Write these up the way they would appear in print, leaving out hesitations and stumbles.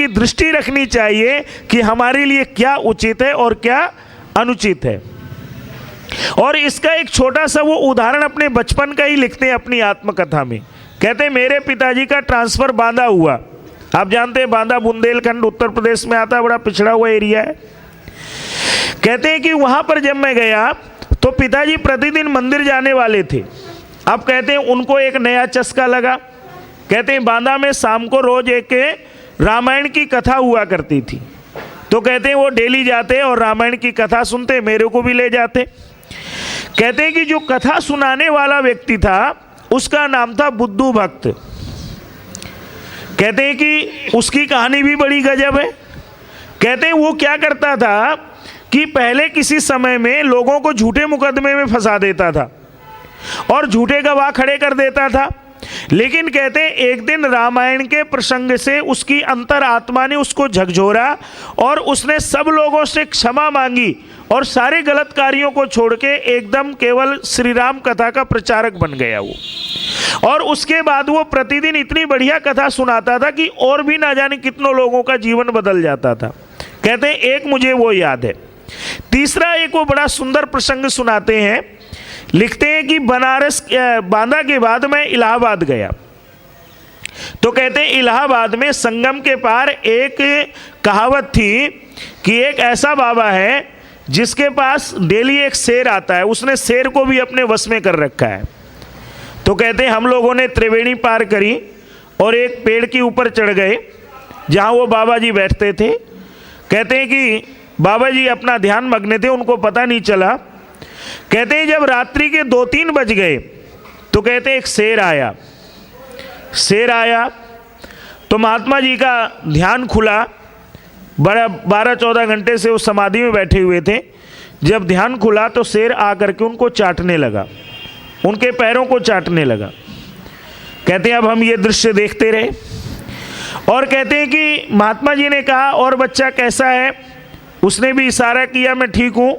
की दृष्टि रखनी चाहिए कि हमारे लिए क्या उचित है और क्या अनुचित है। और इसका एक छोटा सा वो उदाहरण अपने बचपन का ही लिखते हैं अपनी आत्मकथा में। कहते हैं मेरे पिताजी का ट्रांसफ़र बांदा हुआ। आप जानते हैं बांदा बुंदेलखंड उत्तर प्रदेश में आता है, बड़ा पिछड़ा हुआ एरिया है। कहते हैं कि वहाँ पर जब मैं गया तो पिताजी प्रतिदिन मंदिर जाने वाले थे। अब कहते हैं उनको एक नया चस्का लगा। कहते हैं बांदा में शाम को रोज एक रामायण की कथा हुआ करती थी, तो कहते हैं वो डेली जाते और रामायण की कथा सुनते, मेरे को भी ले जाते। कहते हैं कि जो कथा सुनाने वाला व्यक्ति था उसका नाम था बुद्धू भक्त। कहते हैं कि उसकी कहानी भी बड़ी गजब है। कहते हैं वो क्या करता था कि पहले किसी समय में लोगों को झूठे मुकदमे में फंसा देता था और झूठे गवाह खड़े कर देता था। लेकिन कहते हैं एक दिन रामायण के प्रसंग से उसकी अंतरात्मा ने उसको झकझोरा और उसने सब लोगों से क्षमा मांगी और सारे गलत कार्यों को छोड़ के एकदम केवल श्री राम कथा का प्रचारक बन गया वो। और उसके बाद वो प्रतिदिन इतनी बढ़िया कथा सुनाता था कि और भी ना जाने कितनों लोगों का जीवन बदल जाता था। कहते हैं एक मुझे वो याद है। तीसरा एक वो बड़ा सुंदर प्रसंग सुनाते हैं। लिखते हैं कि बनारस बांदा के बाद मैं इलाहाबाद गया, तो कहते हैं इलाहाबाद में संगम के पार एक कहावत थी कि एक ऐसा बाबा है जिसके पास डेली एक शेर आता है, उसने शेर को भी अपने वश में कर रखा है। तो कहते हैं हम लोगों ने त्रिवेणी पार करी और एक पेड़ के ऊपर चढ़ गए जहाँ वो बाबा जी बैठते थे। कहते हैं कि बाबा जी अपना ध्यान मग्न थे, उनको पता नहीं चला। कहते हैं जब रात्रि के 2-3 बज गए तो कहते हैं एक शेर आया तो महात्मा जी का ध्यान खुला। बड़ा 12-14 घंटे से वो समाधि में बैठे हुए थे। जब ध्यान खुला तो शेर आकर के उनको चाटने लगा, उनके पैरों को चाटने लगा। कहते हैं अब हम ये दृश्य देखते रहे और कहते हैं कि महात्मा जी ने कहा और बच्चा कैसा है? उसने भी इशारा किया मैं ठीक हूँ,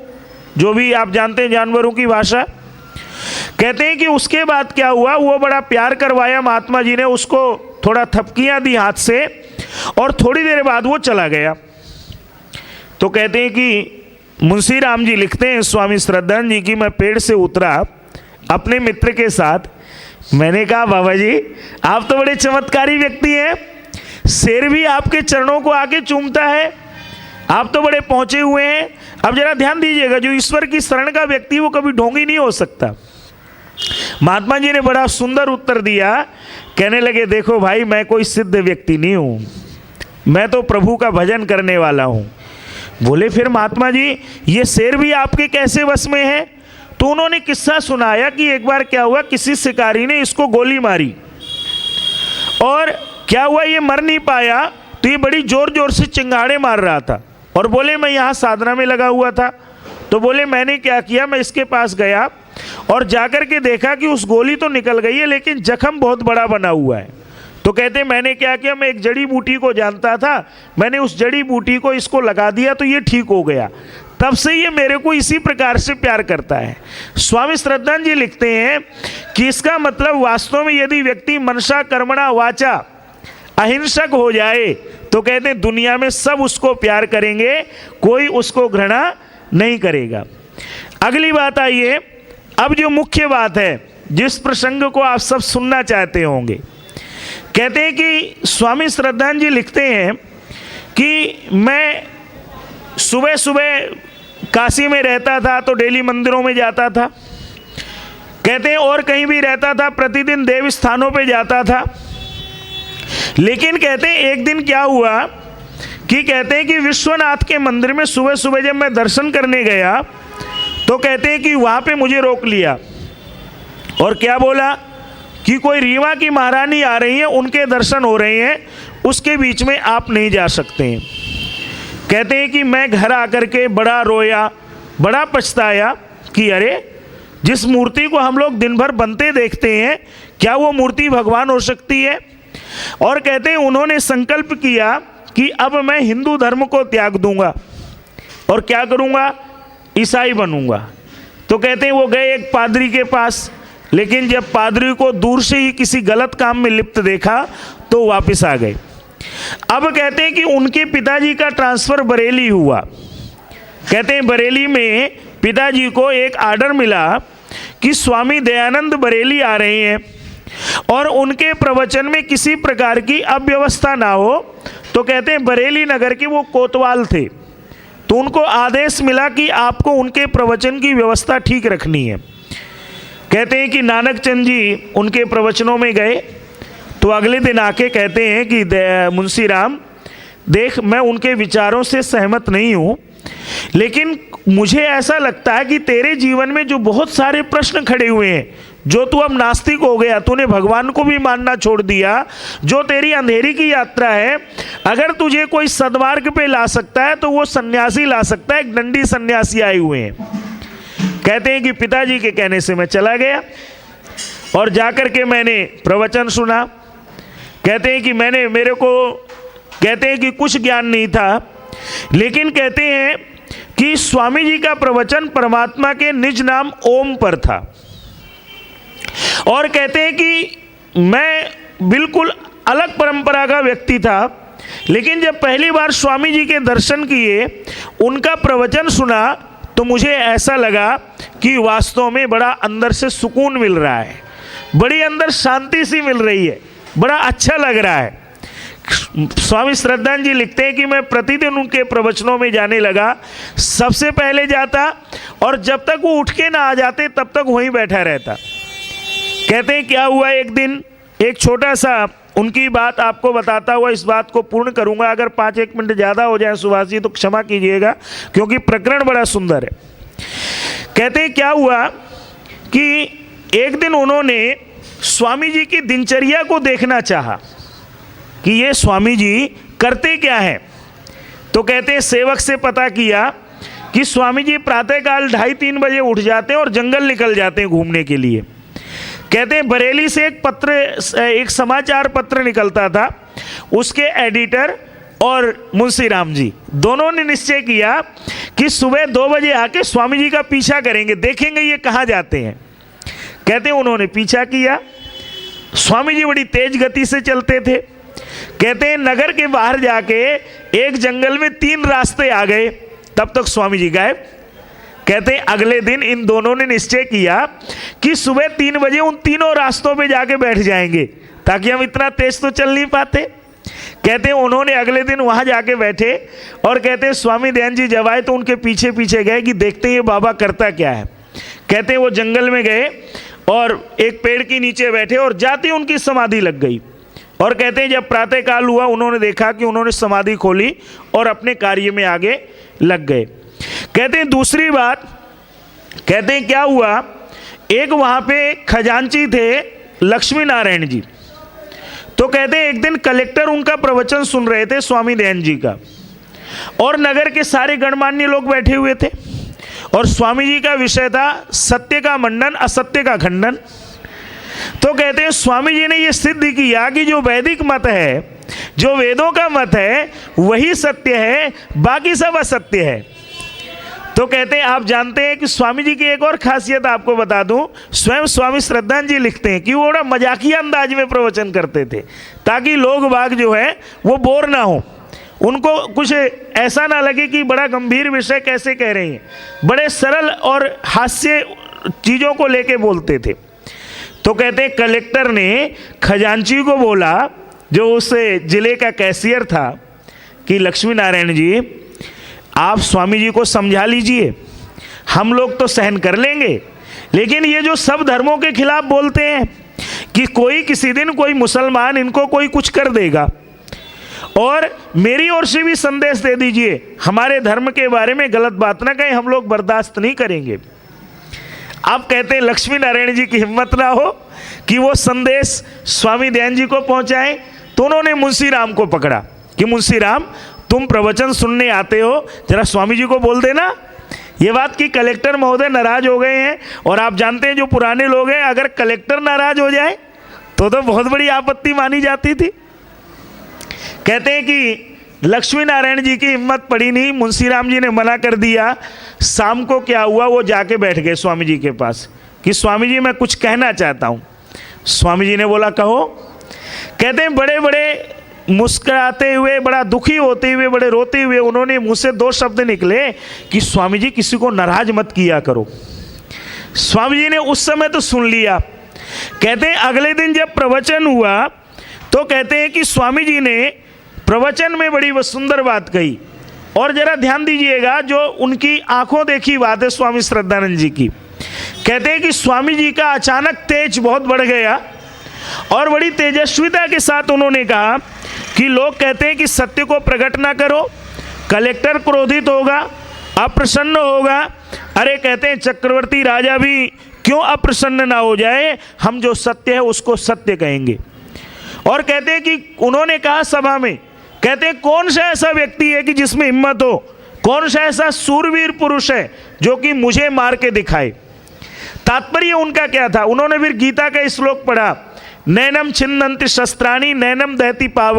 जो भी आप जानते हैं जानवरों की भाषा। कहते हैं कि उसके बाद क्या हुआ, वो बड़ा प्यार करवाया महात्मा जी ने, उसको थोड़ा थपकियाँ दी हाथ से और थोड़ी देर बाद वो चला गया। तो कहते हैं कि मुंशी राम जी लिखते हैं स्वामी श्रद्धानंद जी की मैं पेड़ से उतरा अपने मित्र के साथ। मैंने कहा बाबा जी आप तो बड़े चमत्कारी व्यक्ति हैं, शेर भी आपके चरणों को आके चूमता है, आप तो बड़े पहुँचे हुए हैं। अब जरा ध्यान दीजिएगा, जो ईश्वर की शरण का व्यक्ति वो कभी ढोंगी नहीं हो सकता। महात्मा जी ने बड़ा सुंदर उत्तर दिया। कहने लगे देखो भाई मैं कोई सिद्ध व्यक्ति नहीं हूँ, मैं तो प्रभु का भजन करने वाला हूँ। बोले फिर महात्मा जी ये शेर भी आपके कैसे वश में है? तो उन्होंने किस्सा सुनाया कि एक बार क्या हुआ, किसी शिकारी ने इसको गोली मारी और क्या हुआ ये मर नहीं पाया, तो ये बड़ी जोर जोर से चिंगाड़े मार रहा था और बोले मैं यहाँ साधना में लगा हुआ था। तो बोले मैंने क्या किया, मैं इसके पास गया और जाकर के देखा कि उस गोली तो निकल गई है लेकिन जख्म बहुत बड़ा बना हुआ है। तो कहते मैंने क्या किया, मैं एक जड़ी बूटी को जानता था, मैंने उस जड़ी बूटी को इसको लगा दिया तो ये ठीक हो गया। तब से ये मेरे को इसी प्रकार से प्यार करता है। स्वामी श्रद्धानंद जी लिखते हैं कि इसका मतलब वास्तव में यदि व्यक्ति मनसा कर्मणा वाचा अहिंसक हो जाए तो कहते हैं दुनिया में सब उसको प्यार करेंगे, कोई उसको घृणा नहीं करेगा। अगली बात आइए, अब जो मुख्य बात है जिस प्रसंग को आप सब सुनना चाहते होंगे। कहते हैं कि स्वामी श्रद्धानंद जी लिखते हैं कि मैं सुबह सुबह काशी में रहता था तो डेली मंदिरों में जाता था। कहते हैं और कहीं भी रहता था, प्रतिदिन देव स्थानों पे जाता था। लेकिन कहते हैं एक दिन क्या हुआ कि कहते हैं कि विश्वनाथ के मंदिर में सुबह सुबह जब मैं दर्शन करने गया तो कहते हैं कि वहाँ पे मुझे रोक लिया और क्या बोला कि कोई रीवा की महारानी आ रही है, उनके दर्शन हो रहे हैं, उसके बीच में आप नहीं जा सकते हैं। कहते हैं कि मैं घर आकर के बड़ा रोया, बड़ा पछताया कि अरे जिस मूर्ति को हम लोग दिन भर बनते देखते हैं क्या वो मूर्ति भगवान हो सकती है। और कहते हैं उन्होंने संकल्प किया कि अब मैं हिंदू धर्म को त्याग दूंगा और क्या करूंगा, ईसाई बनूंगा। तो कहते हैं वो गए एक पादरी के पास, लेकिन जब पादरी को दूर से ही किसी गलत काम में लिप्त देखा तो वापस आ गए। अब कहते हैं कि उनके पिताजी का ट्रांसफ़र बरेली हुआ। कहते हैं बरेली में पिताजी को एक आर्डर मिला कि स्वामी दयानंद बरेली आ रहे हैं और उनके प्रवचन में किसी प्रकार की अव्यवस्था ना हो। तो कहते हैं बरेली नगर के वो कोतवाल थे, तो उनको आदेश मिला कि आपको उनके प्रवचन की व्यवस्था ठीक रखनी है। कहते हैं कि नानक चंद जी उनके प्रवचनों में गए, तो अगले दिन आके कहते हैं कि मुंशी राम देख, मैं उनके विचारों से सहमत नहीं हूँ, लेकिन मुझे ऐसा लगता है कि तेरे जीवन में जो बहुत सारे प्रश्न खड़े हुए हैं, जो तू अब नास्तिक हो गया, तूने भगवान को भी मानना छोड़ दिया, जो तेरी अंधेरी की यात्रा है, अगर तुझे कोई सद्मार्ग पे ला सकता है तो वो सन्यासी ला सकता है। एक दंडी सन्यासी आए हुए हैं। कहते हैं कि पिताजी के कहने से मैं चला गया और जाकर के मैंने प्रवचन सुना। कहते हैं कि कहते हैं कि कुछ ज्ञान नहीं था, लेकिन कहते हैं कि स्वामी जी का प्रवचन परमात्मा के निज नाम ओम पर था। और कहते हैं कि मैं बिल्कुल अलग परंपरा का व्यक्ति था, लेकिन जब पहली बार स्वामी जी के दर्शन किए, उनका प्रवचन सुना, तो मुझे ऐसा लगा कि वास्तव में बड़ा अंदर से सुकून मिल रहा है, बड़ी अंदर शांति सी मिल रही है, बड़ा अच्छा लग रहा है। स्वामी श्रद्धानंद जी लिखते हैं कि मैं प्रतिदिन उनके प्रवचनों में जाने लगा, सबसे पहले जाता और जब तक वो उठ के ना आ जाते तब तक वहीं बैठा रहता। कहते हैं क्या हुआ, एक दिन एक छोटा सा उनकी बात आपको बताता हुआ इस बात को पूर्ण करूंगा। अगर 5-1 मिनट ज़्यादा हो जाए सुभाष जी तो क्षमा कीजिएगा, क्योंकि प्रकरण बड़ा सुंदर है। कहते हैं क्या हुआ कि एक दिन उन्होंने स्वामी जी की दिनचर्या को देखना चाहा कि ये स्वामी जी करते क्या हैं। तो कहते हैं सेवक से पता किया कि स्वामी जी प्रातःकाल 2:30-3 बजे उठ जाते हैं और जंगल निकल जाते हैं घूमने के लिए। कहते हैं बरेली से एक समाचार पत्र निकलता था, उसके एडिटर और मुंशी राम जी दोनों ने निश्चय किया कि सुबह 2 बजे आके स्वामी जी का पीछा करेंगे, देखेंगे ये कहाँ जाते हैं। कहते हैं उन्होंने पीछा किया। स्वामी जी बड़ी तेज गति से चलते थे। कहते हैं नगर के बाहर जाके एक जंगल में 3 रास्ते आ गए, तब तक स्वामी जी गायब। कहते हैं अगले दिन इन दोनों ने निश्चय किया कि सुबह 3 बजे उन तीनों रास्तों पे जाके बैठ जाएंगे, ताकि हम इतना तेज तो चल नहीं पाते। कहते हैं उन्होंने अगले दिन वहां जाके बैठे और कहते हैं स्वामी दयानंद जी जब आए तो उनके पीछे पीछे गए कि देखते हैं ये बाबा करता क्या है। कहते हैं वो जंगल में गए और एक पेड़ के नीचे बैठे और जाते उनकी समाधि लग गई। और कहते हैं जब प्रातःकाल हुआ उन्होंने देखा कि उन्होंने समाधि खोली और अपने कार्य में आगे लग गए। कहते हैं दूसरी बात, कहते हैं क्या हुआ, एक वहाँ पे खजांची थे लक्ष्मी नारायण जी। तो कहते हैं एक दिन कलेक्टर उनका प्रवचन सुन रहे थे स्वामी दयानंद जी का, और नगर के सारे गणमान्य लोग बैठे हुए थे, और स्वामी जी का विषय था सत्य का मंडन असत्य का खंडन। तो कहते हैं स्वामी जी ने ये सिद्ध किया कि जो वैदिक मत है, जो वेदों का मत है, वही सत्य है, बाकी सब असत्य है। तो कहते हैं आप जानते हैं कि स्वामी जी की एक और खासियत आपको बता दूं, स्वयं स्वामी श्रद्धानंद जी लिखते हैं कि वो बड़ा मजाकिया अंदाज में प्रवचन करते थे, ताकि लोग बाग जो है वो बोर ना हो, उनको कुछ ऐसा ना लगे कि बड़ा गंभीर विषय कैसे कह रहे हैं, बड़े सरल और हास्य चीज़ों को लेके बोलते थे। तो कहते हैं कलेक्टर ने खजांची को बोला, जो उस जिले का कैशियर था, कि लक्ष्मी नारायण जी आप स्वामी जी को समझा लीजिए, हम लोग तो सहन कर लेंगे, लेकिन ये जो सब धर्मों के खिलाफ बोलते हैं कि कोई किसी दिन कोई मुसलमान इनको कोई कुछ कर देगा, और मेरी ओर से भी संदेश दे दीजिए, हमारे धर्म के बारे में गलत बात ना कहें, हम लोग बर्दाश्त नहीं करेंगे। आप कहते हैं लक्ष्मी नारायण जी की हिम्मत ना हो कि वो संदेश स्वामी दयानंद जी को पहुंचाएं, तो उन्होंने मुंशी राम को पकड़ा कि मुंशी राम तुम प्रवचन सुनने आते हो, जरा स्वामी जी को बोल देना ये बात कि कलेक्टर महोदय नाराज हो गए हैं, और आप जानते हैं जो पुराने लोग हैं, अगर कलेक्टर नाराज हो जाए तो बहुत बड़ी आपत्ति मानी जाती थी। कहते हैं कि लक्ष्मी नारायण जी की हिम्मत पड़ी नहीं, मुंशी राम जी ने मना कर दिया। शाम को क्या हुआ, वो जाके बैठ गए स्वामी जी के पास कि स्वामी जी मैं कुछ कहना चाहता हूँ। स्वामी जी ने बोला कहो। कहते हैं बड़े बड़े मुस्कुराते हुए, बड़ा दुखी होते हुए, बड़े रोते हुए उन्होंने मुंह से 2 शब्द निकले कि स्वामी जी किसी को नाराज मत किया करो। स्वामी जी ने उस समय तो सुन लिया। कहते हैं अगले दिन जब प्रवचन हुआ तो कहते हैं कि स्वामी जी ने प्रवचन में बड़ी वो सुंदर बात कही। और जरा ध्यान दीजिएगा, जो उनकी आंखों देखी बात है स्वामी श्रद्धानंद जी की। कहते हैं कि स्वामी जी का अचानक तेज बहुत बढ़ गया और बड़ी तेजस्विता के साथ उन्होंने कहा कि लोग कहते हैं कि सत्य को प्रकट ना करो, कलेक्टर क्रोधित होगा, अप्रसन्न होगा। अरे कहते हैं चक्रवर्ती राजा भी क्यों अप्रसन्न ना हो जाए, हम जो सत्य है उसको सत्य कहेंगे। और कहते हैं कि उन्होंने कहा सभा में, कहते हैं कौन सा ऐसा व्यक्ति है कि जिसमें हिम्मत हो, कौन सा ऐसा सूरवीर पुरुष है जो कि मुझे मार के दिखाए। तात्पर्य उनका क्या था, उन्होंने फिर गीता का श्लोक पढ़ा, नैनम छिन्नन्ति शस्त्राणि नैनम दहति पावक।